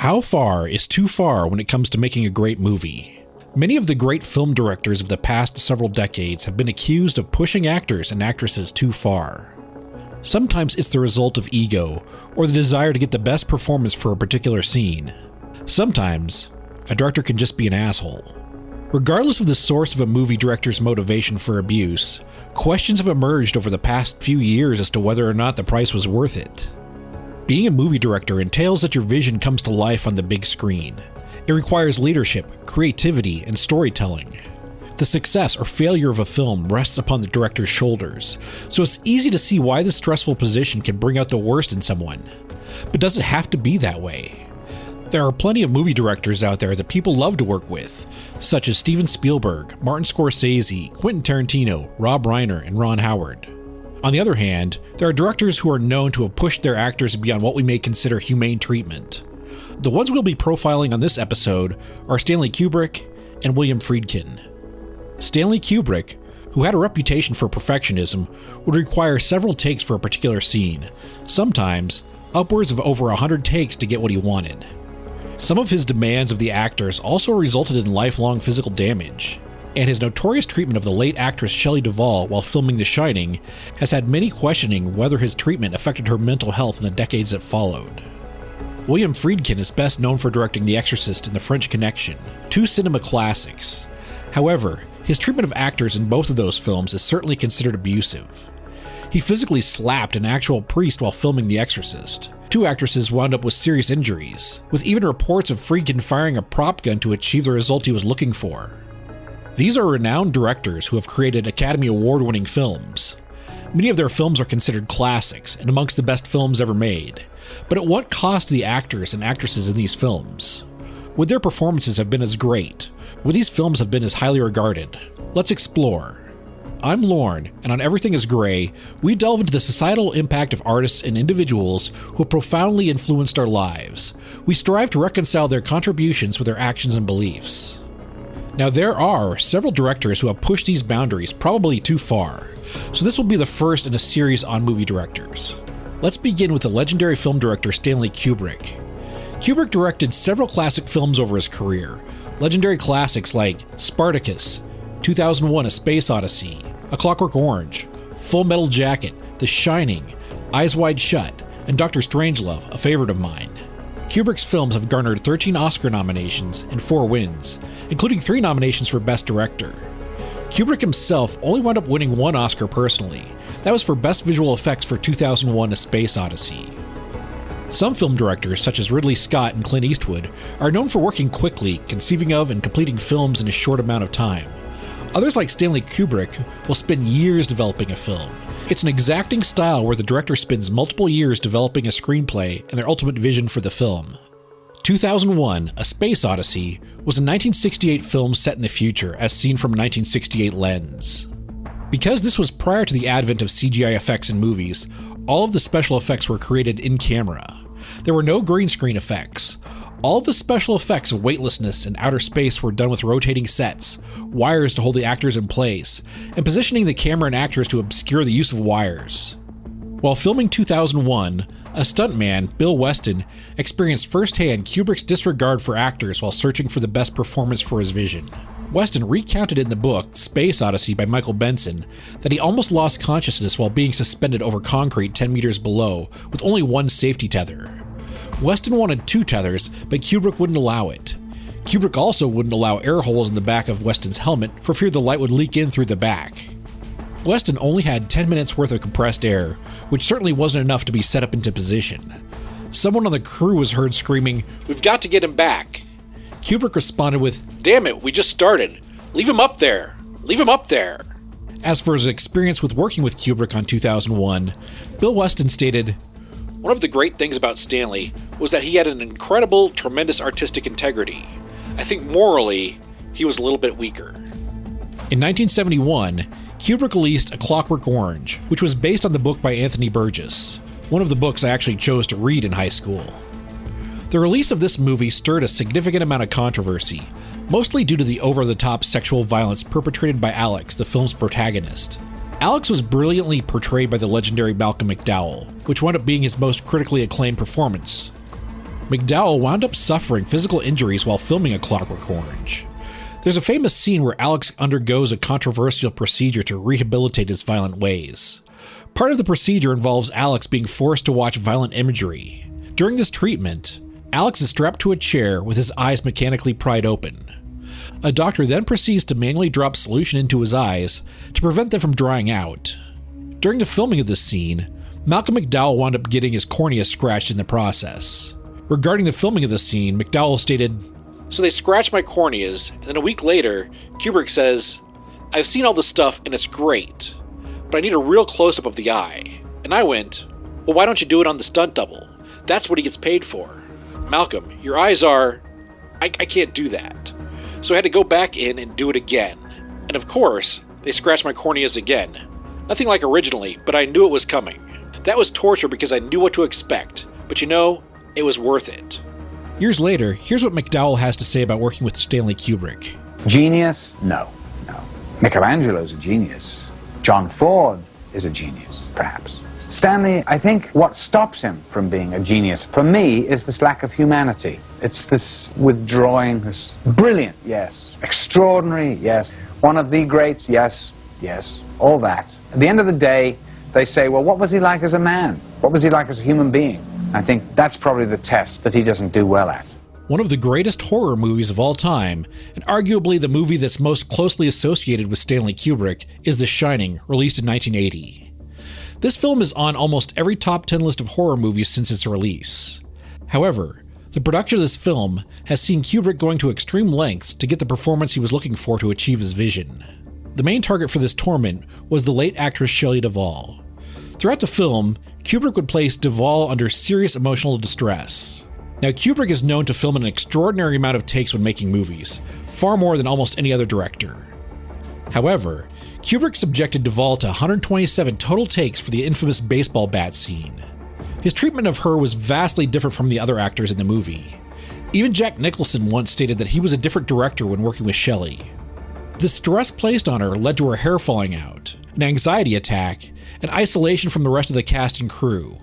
How far is too far when it comes to making a great movie? Many of the great film directors of the past several decades have been accused of pushing actors and actresses too far. Sometimes it's the result of ego, or the desire to get the best performance for a particular scene. Sometimes, a director can just be an asshole. Regardless of the source of a movie director's motivation for abuse, questions have emerged over the past few years as to whether or not the price was worth it. Being a movie director entails that your vision comes to life on the big screen. It requires leadership, creativity, and storytelling. The success or failure of a film rests upon the director's shoulders, so it's easy to see why this stressful position can bring out the worst in someone. But does it have to be that way? There are plenty of movie directors out there that people love to work with, such as Steven Spielberg, Martin Scorsese, Quentin Tarantino, Rob Reiner, and Ron Howard. On the other hand, there are directors who are known to have pushed their actors beyond what we may consider humane treatment. The ones we'll be profiling on this episode are Stanley Kubrick and William Friedkin. Stanley Kubrick, who had a reputation for perfectionism, would require several takes for a particular scene, sometimes upwards of over 100 takes to get what he wanted. Some of his demands of the actors also resulted in lifelong physical damage, and his notorious treatment of the late actress Shelley Duvall while filming The Shining has had many questioning whether his treatment affected her mental health in the decades that followed. William Friedkin is best known for directing The Exorcist and The French Connection, two cinema classics. However, his treatment of actors in both of those films is certainly considered abusive. He physically slapped an actual priest while filming The Exorcist. Two actresses wound up with serious injuries, with even reports of Friedkin firing a prop gun to achieve the result he was looking for. These are renowned directors who have created Academy Award-winning films. Many of their films are considered classics and amongst the best films ever made. But at what cost to the actors and actresses in these films? Would their performances have been as great? Would these films have been as highly regarded? Let's explore. I'm Lorne, and on Everything is Gray, we delve into the societal impact of artists and individuals who have profoundly influenced our lives. We strive to reconcile their contributions with their actions and beliefs. Now, there are several directors who have pushed these boundaries probably too far, so this will be the first in a series on movie directors. Let's begin with the legendary film director Stanley Kubrick. Kubrick directed several classic films over his career, legendary classics like Spartacus, 2001: A Space Odyssey, A Clockwork Orange, Full Metal Jacket, The Shining, Eyes Wide Shut, and Dr. Strangelove, a favorite of mine. Kubrick's films have garnered 13 Oscar nominations and 4 wins, including 3 nominations for Best Director. Kubrick himself only wound up winning 1 Oscar personally. That was for Best Visual Effects for 2001: A Space Odyssey. Some film directors, such as Ridley Scott and Clint Eastwood, are known for working quickly, conceiving of and completing films in a short amount of time. Others, like Stanley Kubrick, will spend years developing a film. It's an exacting style where the director spends multiple years developing a screenplay and their ultimate vision for the film. 2001: A Space Odyssey was a 1968 film set in the future as seen from a 1968 lens. Because this was prior to the advent of CGI effects in movies, all of the special effects were created in camera. There were no green screen effects. All of the special effects of weightlessness and outer space were done with rotating sets, wires to hold the actors in place, and positioning the camera and actors to obscure the use of wires. While filming 2001, a stuntman, Bill Weston, experienced firsthand Kubrick's disregard for actors while searching for the best performance for his vision. Weston recounted in the book Space Odyssey by Michael Benson that he almost lost consciousness while being suspended over concrete 10 meters below with only 1 safety tether. Weston wanted 2 tethers, but Kubrick wouldn't allow it. Kubrick also wouldn't allow air holes in the back of Weston's helmet for fear the light would leak in through the back. Weston only had 10 minutes worth of compressed air, which certainly wasn't enough to be set up into position. Someone on the crew was heard screaming, "We've got to get him back." Kubrick responded with, "Damn it, we just started. Leave him up there. Leave him up there." As for his experience with working with Kubrick on 2001, Bill Weston stated, "One of the great things about Stanley was that he had an incredible, tremendous artistic integrity. I think morally, he was a little bit weaker." In 1971, Kubrick released A Clockwork Orange, which was based on the book by Anthony Burgess, one of the books I actually chose to read in high school. The release of this movie stirred a significant amount of controversy, mostly due to the over-the-top sexual violence perpetrated by Alex, the film's protagonist. Alex was brilliantly portrayed by the legendary Malcolm McDowell, which wound up being his most critically acclaimed performance. McDowell wound up suffering physical injuries while filming A Clockwork Orange. There's a famous scene where Alex undergoes a controversial procedure to rehabilitate his violent ways. Part of the procedure involves Alex being forced to watch violent imagery. During this treatment, Alex is strapped to a chair with his eyes mechanically pried open. A doctor then proceeds to manually drop solution into his eyes to prevent them from drying out. During the filming of this scene, Malcolm McDowell wound up getting his cornea scratched in the process. Regarding the filming of the scene, McDowell stated, "So they scratched my corneas, and then a week later, Kubrick says, 'I've seen all this stuff and it's great, but I need a real close-up of the eye.' And I went, 'Well, why don't you do it on the stunt double? That's what he gets paid for. Malcolm, your eyes are... I can't do that.' So I had to go back in and do it again. And of course, they scratched my corneas again. Nothing like originally, but I knew it was coming. That was torture because I knew what to expect. But you know, it was worth it." Years later, here's what McDowell has to say about working with Stanley Kubrick. Genius? No. Michelangelo's a genius. John Ford is a genius, perhaps. Stanley, I think what stops him from being a genius, for me, is this lack of humanity. It's this withdrawing, this brilliant, yes. Extraordinary, yes. One of the greats, yes. All that. At the end of the day, they say, well, what was he like as a man? What was he like as a human being? I think that's probably the test that he doesn't do well at. One of the greatest horror movies of all time, and arguably the movie that's most closely associated with Stanley Kubrick, is The Shining, released in 1980. This film is on almost every top 10 list of horror movies since its release. However, the production of this film has seen Kubrick going to extreme lengths to get the performance he was looking for to achieve his vision. The main target for this torment was the late actress Shelley Duvall. Throughout the film, Kubrick would place Duvall under serious emotional distress. Now, Kubrick is known to film an extraordinary amount of takes when making movies, far more than almost any other director. However, Kubrick subjected Duvall to 127 total takes for the infamous baseball bat scene. His treatment of her was vastly different from the other actors in the movie. Even Jack Nicholson once stated that he was a different director when working with Shelley. The stress placed on her led to her hair falling out, an anxiety attack, and isolation from the rest of the cast and crew.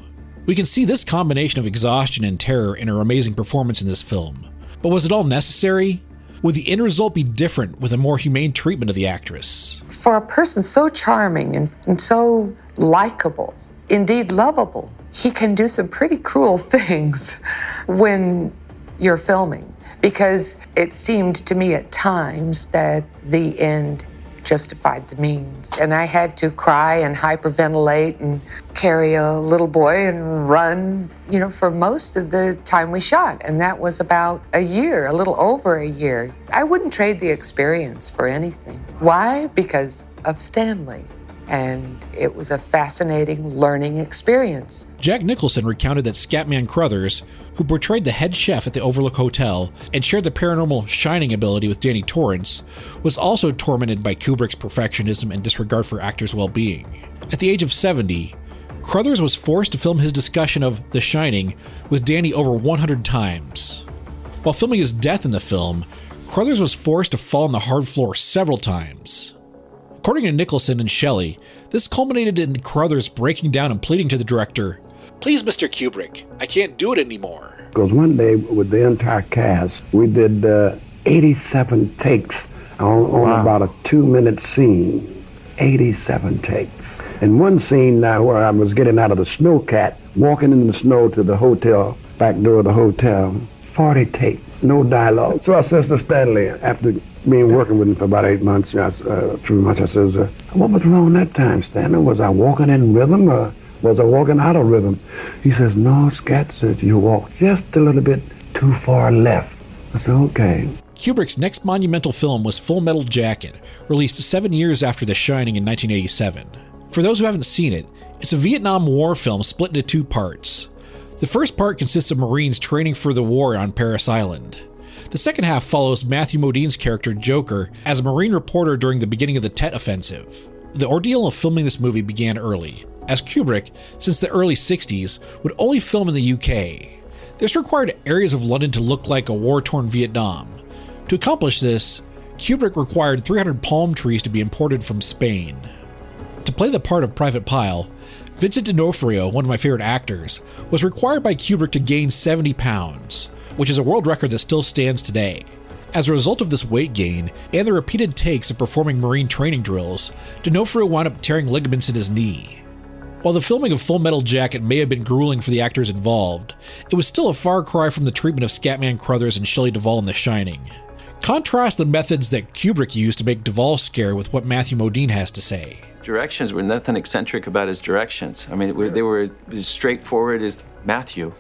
We can see this combination of exhaustion and terror in her amazing performance in this film. But was it all necessary? Would the end result be different with a more humane treatment of the actress? For a person so charming and so likable, indeed lovable, he can do some pretty cruel things when you're filming. Because it seemed to me at times that the end justified the means. And I had to cry and hyperventilate and carry a little boy and run, for most of the time we shot. And that was about a year, a little over a year. I wouldn't trade the experience for anything. Why? Because of Stanley. And it was a fascinating learning experience. Jack Nicholson recounted that Scatman Crothers, who portrayed the head chef at the Overlook Hotel and shared the paranormal shining ability with Danny Torrance, was also tormented by Kubrick's perfectionism and disregard for actors' well-being. At the age of 70, Crothers was forced to film his discussion of The Shining with Danny over 100 times. While filming his death in the film, Crothers was forced to fall on the hard floor several times. According to Nicholson and Shelley, this culminated in Crothers breaking down and pleading to the director, "Please, Mr. Kubrick, I can't do it anymore." Because one day with the entire cast, we did 87 takes on about a 2-minute scene. 87 takes. And one scene now where I was getting out of the snowcat, walking in the snow to the hotel, back door of the hotel, 40 takes, no dialogue. So I says to Stanley, after being working with him for about 8 months, I says, what was wrong that time, Stanley? Was I walking in rhythm or was I walking out of rhythm? He says, no, Scat, says you walked just a little bit too far left. I said, okay. Kubrick's next monumental film was Full Metal Jacket, released 7 years after The Shining in 1987. For those who haven't seen it, it's a Vietnam War film split into 2 parts. The first part consists of Marines training for the war on Parris Island. The second half follows Matthew Modine's character Joker as a Marine reporter during the beginning of the Tet Offensive. The ordeal of filming this movie began early, as Kubrick, since the early 60s, would only film in the UK. This required areas of London to look like a war-torn Vietnam. To accomplish this, Kubrick required 300 palm trees to be imported from Spain. To play the part of Private Pyle, Vincent D'Onofrio, one of my favorite actors, was required by Kubrick to gain 70 pounds, which is a world record that still stands today. As a result of this weight gain and the repeated takes of performing Marine training drills, D'Onofrio wound up tearing ligaments in his knee. While the filming of Full Metal Jacket may have been grueling for the actors involved, it was still a far cry from the treatment of Scatman Crothers and Shelley Duvall in The Shining. Contrast the methods that Kubrick used to make Duvall scare with what Matthew Modine has to say. Directions were nothing eccentric about his directions. I mean, they were as straightforward as, Matthew,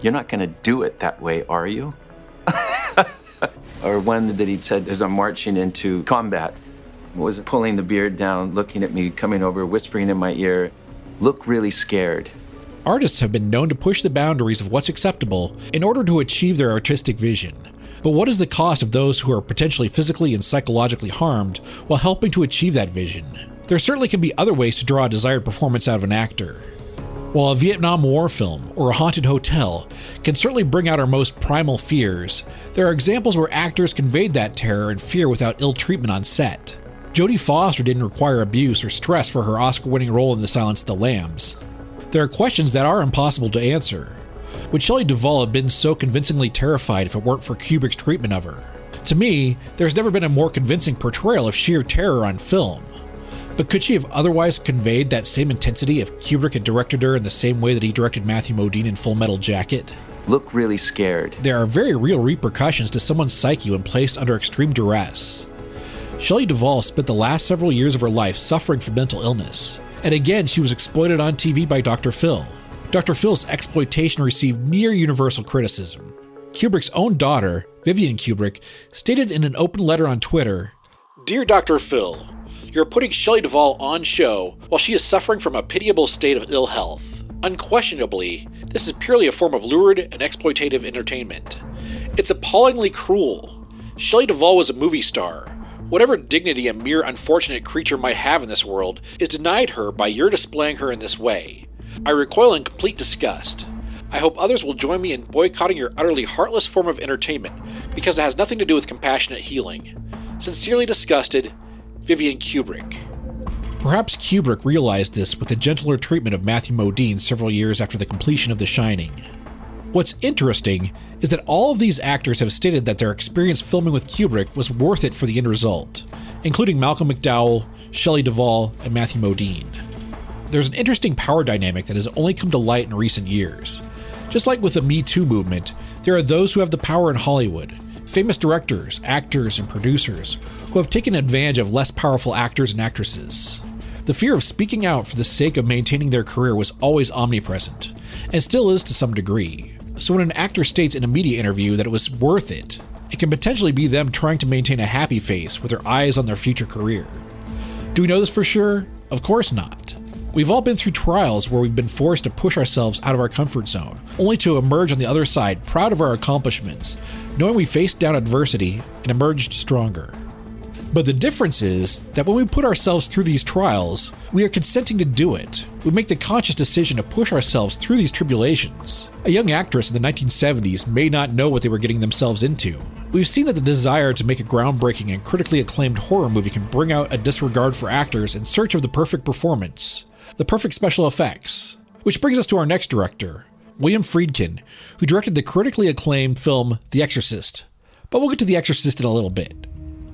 you're not going to do it that way, are you? Or one that he'd said as I'm marching into combat, was pulling the beard down, looking at me, coming over, whispering in my ear, look really scared. Artists have been known to push the boundaries of what's acceptable in order to achieve their artistic vision. But what is the cost of those who are potentially physically and psychologically harmed while helping to achieve that vision? There certainly can be other ways to draw a desired performance out of an actor. While a Vietnam War film or a haunted hotel can certainly bring out our most primal fears, there are examples where actors conveyed that terror and fear without ill treatment on set. Jodie Foster didn't require abuse or stress for her Oscar-winning role in The Silence of the Lambs. There are questions that are impossible to answer. Would Shelley Duvall have been so convincingly terrified if it weren't for Kubrick's treatment of her? To me, there's never been a more convincing portrayal of sheer terror on film. But could she have otherwise conveyed that same intensity if Kubrick had directed her in the same way that he directed Matthew Modine in Full Metal Jacket? Look really scared. There are very real repercussions to someone's psyche when placed under extreme duress. Shelley Duvall spent the last several years of her life suffering from mental illness. And again, she was exploited on TV by Dr. Phil. Dr. Phil's exploitation received near universal criticism. Kubrick's own daughter, Vivian Kubrick, stated in an open letter on Twitter, "Dear Dr. Phil, you're putting Shelley Duvall on show while she is suffering from a pitiable state of ill health. Unquestionably, this is purely a form of lurid and exploitative entertainment. It's appallingly cruel. Shelley Duvall was a movie star. Whatever dignity a mere unfortunate creature might have in this world is denied her by your displaying her in this way. I recoil in complete disgust. I hope others will join me in boycotting your utterly heartless form of entertainment because it has nothing to do with compassionate healing. Sincerely disgusted, Vivian Kubrick." Perhaps Kubrick realized this with the gentler treatment of Matthew Modine several years after the completion of The Shining. What's interesting is that all of these actors have stated that their experience filming with Kubrick was worth it for the end result, including Malcolm McDowell, Shelley Duvall, and Matthew Modine. There's an interesting power dynamic that has only come to light in recent years. Just like with the Me Too movement, there are those who have the power in Hollywood, famous directors, actors, and producers, who have taken advantage of less powerful actors and actresses. The fear of speaking out for the sake of maintaining their career was always omnipresent, and still is to some degree. So when an actor states in a media interview that it was worth it, it can potentially be them trying to maintain a happy face with their eyes on their future career. Do we know this for sure? Of course not. We've all been through trials where we've been forced to push ourselves out of our comfort zone, only to emerge on the other side proud of our accomplishments, knowing we faced down adversity and emerged stronger. But the difference is that when we put ourselves through these trials, we are consenting to do it. We make the conscious decision to push ourselves through these tribulations. A young actress in the 1970s may not know what they were getting themselves into. We've seen that the desire to make a groundbreaking and critically acclaimed horror movie can bring out a disregard for actors in search of the perfect performance, the perfect special effects. Which brings us to our next director, William Friedkin, who directed the critically acclaimed film The Exorcist. But we'll get to The Exorcist in a little bit.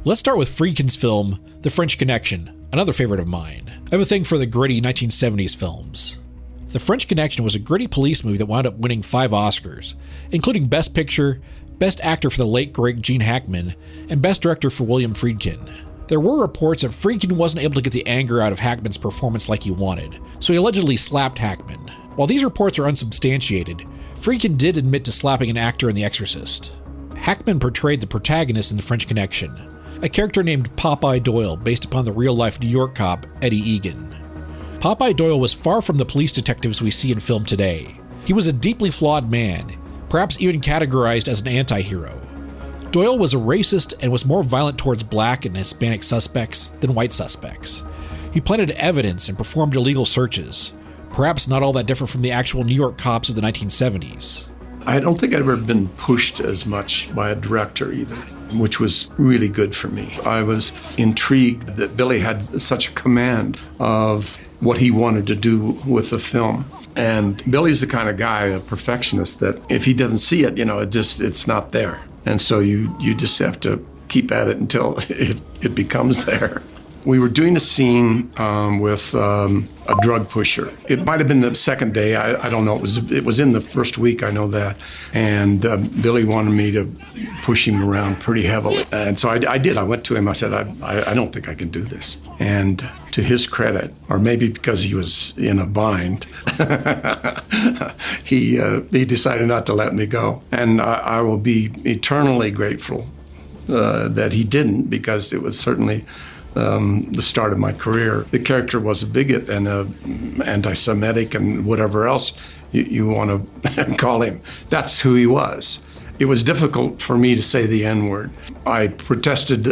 Let's start with Friedkin's film, The French Connection, another favorite of mine. I have a thing for the gritty 1970s films. The French Connection was a gritty police movie that wound up winning 5 Oscars, including Best Picture, Best Actor for the late great Gene Hackman, and Best Director for William Friedkin. There were reports that Friedkin wasn't able to get the anger out of Hackman's performance like he wanted, so he allegedly slapped Hackman. While these reports are unsubstantiated, Friedkin did admit to slapping an actor in The Exorcist. Hackman portrayed the protagonist in The French Connection, a character named Popeye Doyle based upon the real-life New York cop Eddie Egan. Popeye Doyle was far from the police detectives we see in film today. He was a deeply flawed man, perhaps even categorized as an anti-hero. Doyle was a racist and was more violent towards black and Hispanic suspects than white suspects. He planted evidence and performed illegal searches, perhaps not all that different from the actual New York cops of the 1970s. I don't think I'd ever been pushed as much by a director either, which was really good for me. I was intrigued that Billy had such a command of what he wanted to do with the film. And Billy's the kind of guy, a perfectionist, that if he doesn't see it, it's not there. And so you just have to keep at it until it becomes there. We were doing a scene with a drug pusher. It might have been the second day. I don't know. It was in the first week. I know that. And Billy wanted me to push him around pretty heavily. And so I did. I went to him. I said, I don't think I can do this. And to his credit, or maybe because he was in a bind, he decided not to let me go. And I will be eternally grateful that he didn't, because it was certainly the start of my career. The character was a bigot and anti-Semitic and whatever else you want to call him. That's who he was. It was difficult for me to say the N-word. I protested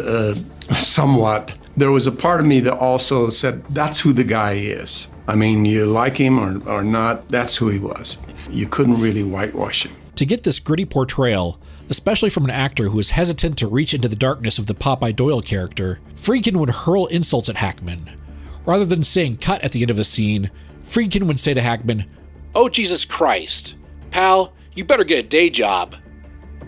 somewhat. There was a part of me that also said, that's who the guy is. I mean, you like him or not, that's who he was. You couldn't really whitewash him. To get this gritty portrayal, especially from an actor who is hesitant to reach into the darkness of the Popeye Doyle character, Friedkin would hurl insults at Hackman. Rather than saying cut at the end of a scene, Friedkin would say to Hackman, "Oh, Jesus Christ. Pal, you better get a day job."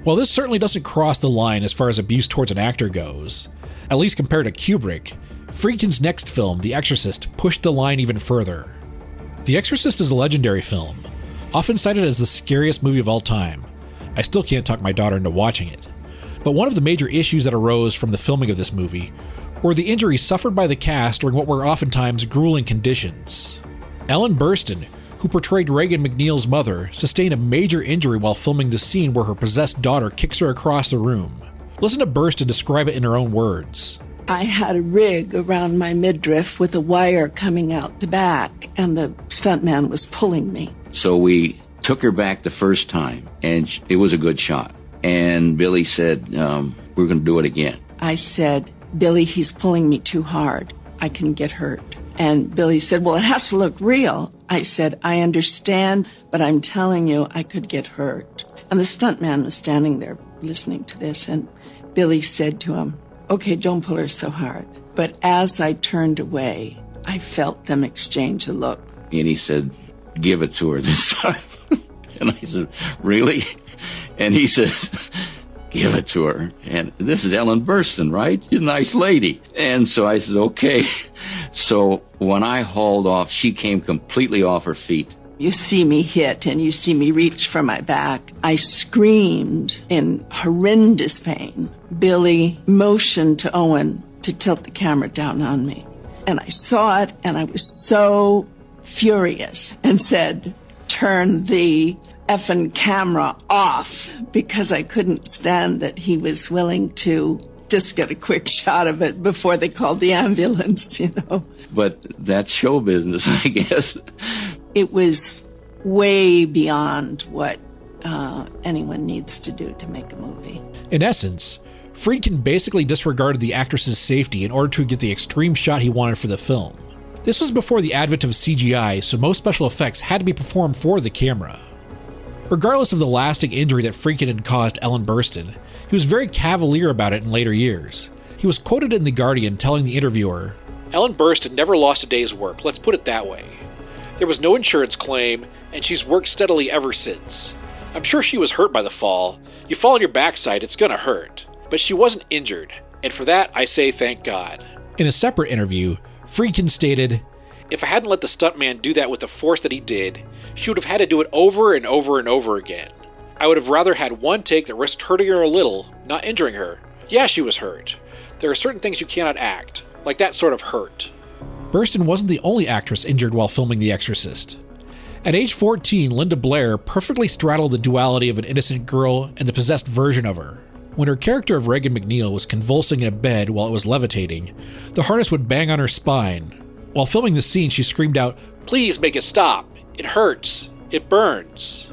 While this certainly doesn't cross the line as far as abuse towards an actor goes, at least compared to Kubrick, Friedkin's next film, The Exorcist, pushed the line even further. The Exorcist is a legendary film, often cited as the scariest movie of all time. I still can't talk my daughter into watching it. But one of the major issues that arose from the filming of this movie were the injuries suffered by the cast during what were oftentimes grueling conditions. Ellen Burstyn, who portrayed Regan McNeil's mother, sustained a major injury while filming the scene where her possessed daughter kicks her across the room. Listen to Burstyn describe it in her own words. I had a rig around my midriff with a wire coming out the back, and the stuntman was pulling me. So we took her back the first time, and it was a good shot. And Billy said, we're going to do it again. I said, Billy, he's pulling me too hard. I can get hurt. And Billy said, well, it has to look real. I said, I understand, but I'm telling you, I could get hurt. And the stuntman was standing there listening to this, and Billy said to him, okay, don't pull her so hard. But as I turned away, I felt them exchange a look. And he said, give it to her this time. And I said, really? And he says, give it to her. And this is Ellen Burstyn, right? She's a nice lady. And so I said, okay. So when I hauled off, she came completely off her feet. You see me hit and you see me reach for my back. I screamed in horrendous pain. Billy motioned to Owen to tilt the camera down on me. And I saw it and I was so furious and said, turn the effing camera off, because I couldn't stand that he was willing to just get a quick shot of it before they called the ambulance, But that's show business, I guess. It was way beyond what anyone needs to do to make a movie. In essence, Friedkin basically disregarded the actress's safety in order to get the extreme shot he wanted for the film. This was before the advent of CGI, so most special effects had to be performed for the camera. Regardless of the lasting injury that Friedkin had caused Ellen Burstyn, he was very cavalier about it in later years. He was quoted in The Guardian telling the interviewer, "Ellen Burstyn never lost a day's work, let's put it that way. There was no insurance claim, and she's worked steadily ever since. I'm sure she was hurt by the fall. You fall on your backside, it's gonna hurt. But she wasn't injured, and for that I say thank God." In a separate interview, Friedkin stated, "If I hadn't let the stuntman do that with the force that he did, she would have had to do it over and over and over again. I would have rather had one take that risked hurting her a little, not injuring her. Yeah, she was hurt. There are certain things you cannot act, like that sort of hurt." Burstyn wasn't the only actress injured while filming The Exorcist. At age 14, Linda Blair perfectly straddled the duality of an innocent girl and the possessed version of her. When her character of Regan McNeil was convulsing in a bed while it was levitating, the harness would bang on her spine. While filming the scene, she screamed out, "Please make it stop. It hurts. It burns."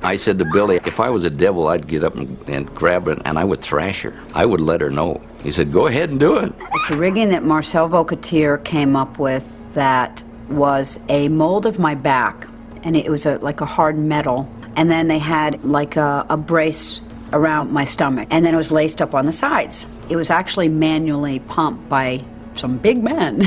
I said to Billy, if I was a devil, I'd get up and grab her, and I would thrash her. I would let her know. He said, go ahead and do it. It's a rigging that Marcel Vaucotier came up with that was a mold of my back, and it was like a hard metal and then they had like a brace around my stomach, and then it was laced up on the sides. It was actually manually pumped by some big men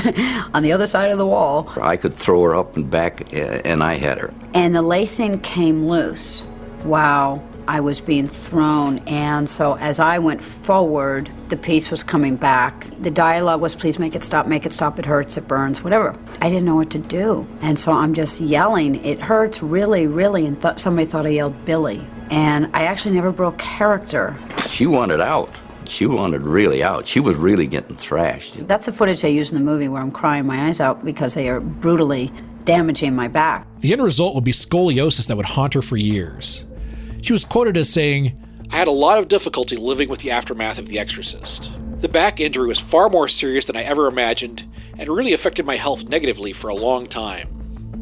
on the other side of the wall. I could throw her up and back, and I had her. And the lacing came loose while I was being thrown, and so as I went forward, the piece was coming back. The dialogue was, please make it stop, it hurts, it burns, whatever. I didn't know what to do, and so I'm just yelling, it hurts really, really, and somebody thought I yelled Billy. And I actually never broke character. She wanted out. She wanted really out. She was really getting thrashed. That's the footage I use in the movie where I'm crying my eyes out because they are brutally damaging my back. The end result would be scoliosis that would haunt her for years. She was quoted as saying, "I had a lot of difficulty living with the aftermath of The Exorcist. The back injury was far more serious than I ever imagined and really affected my health negatively for a long time."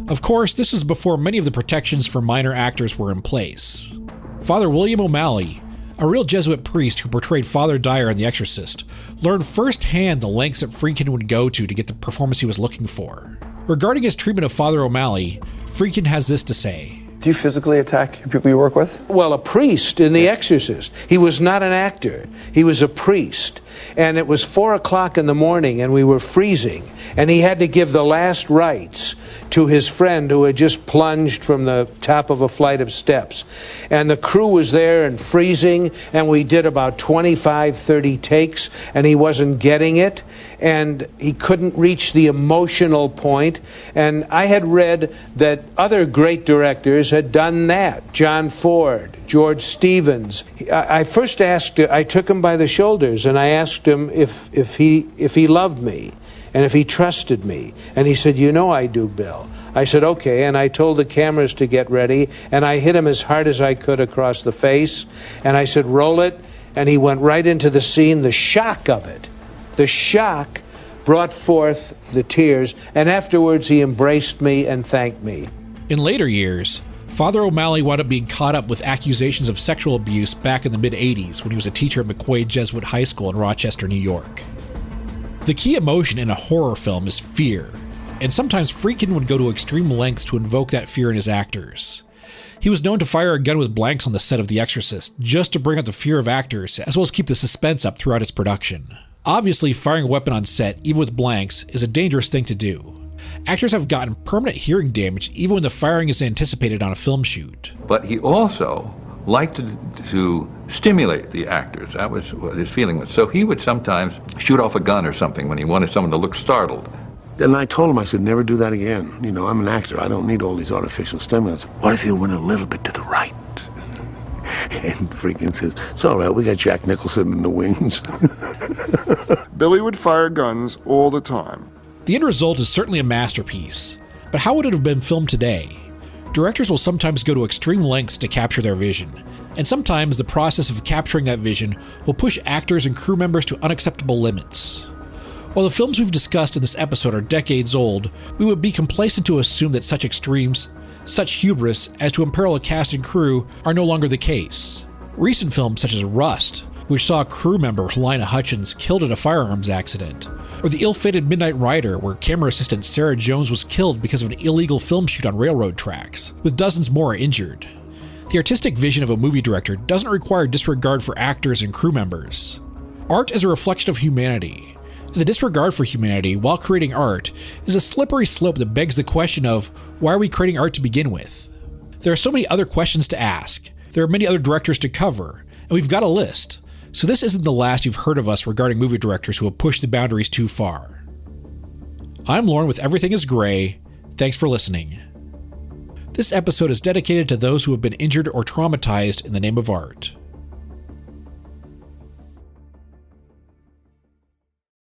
Of course, this is before many of the protections for minor actors were in place. Father William O'Malley, a real Jesuit priest who portrayed Father Dyer in The Exorcist, learned firsthand the lengths that Friedkin would go to get the performance he was looking for. Regarding his treatment of Father O'Malley, Friedkin has this to say. Do you physically attack people you work with? Well, a priest in The Exorcist. He was not an actor. He was a priest. And it was 4 o'clock in the morning, and we were freezing. And he had to give the last rites to his friend who had just plunged from the top of a flight of steps. And the crew was there and freezing, and we did about 25, 30 takes, and he wasn't getting it. And he couldn't reach the emotional point. And I had read that other great directors had done that. John Ford, George Stevens. I first asked, I took him by the shoulders, and I asked him if he loved me and if he trusted me. And he said, "You know I do, Bill." I said, "Okay," and I told the cameras to get ready, and I hit him as hard as I could across the face, and I said, "Roll it," and he went right into the scene. The shock of it, the shock brought forth the tears, and afterwards he embraced me and thanked me. In later years, Father O'Malley wound up being caught up with accusations of sexual abuse back in the mid-'80s when he was a teacher at McQuaid Jesuit High School in Rochester, New York. The key emotion in a horror film is fear, and sometimes Friedkin would go to extreme lengths to invoke that fear in his actors. He was known to fire a gun with blanks on the set of The Exorcist just to bring out the fear of actors, as well as keep the suspense up throughout its production. Obviously, firing a weapon on set, even with blanks, is a dangerous thing to do. Actors have gotten permanent hearing damage even when the firing is anticipated on a film shoot. But he also liked to stimulate the actors. That was what his feeling was. So he would sometimes shoot off a gun or something when he wanted someone to look startled. And I told him, I said, never do that again. You know, I'm an actor. I don't need all these artificial stimulants. What if you went a little bit to the right? And Friedkin says, "It's all right, we got Jack Nicholson in the wings." Billy would fire guns all the time. The end result is certainly a masterpiece, but how would it have been filmed today? Directors will sometimes go to extreme lengths to capture their vision, and sometimes the process of capturing that vision will push actors and crew members to unacceptable limits. While the films we've discussed in this episode are decades old, we would be complacent to assume that such extremes, such hubris as to imperil a cast and crew, are no longer the case. Recent films such as Rust, which saw crew member Helena Hutchins killed in a firearms accident, or the ill-fated Midnight Rider, where camera assistant Sarah Jones was killed because of an illegal film shoot on railroad tracks, with dozens more injured. The artistic vision of a movie director doesn't require disregard for actors and crew members. Art is a reflection of humanity, and the disregard for humanity while creating art is a slippery slope that begs the question of, why are we creating art to begin with? There are so many other questions to ask, there are many other directors to cover, and we've got a list. So this isn't the last you've heard of us regarding movie directors who have pushed the boundaries too far. I'm Lauren with Everything is Gray. Thanks for listening. This episode is dedicated to those who have been injured or traumatized in the name of art.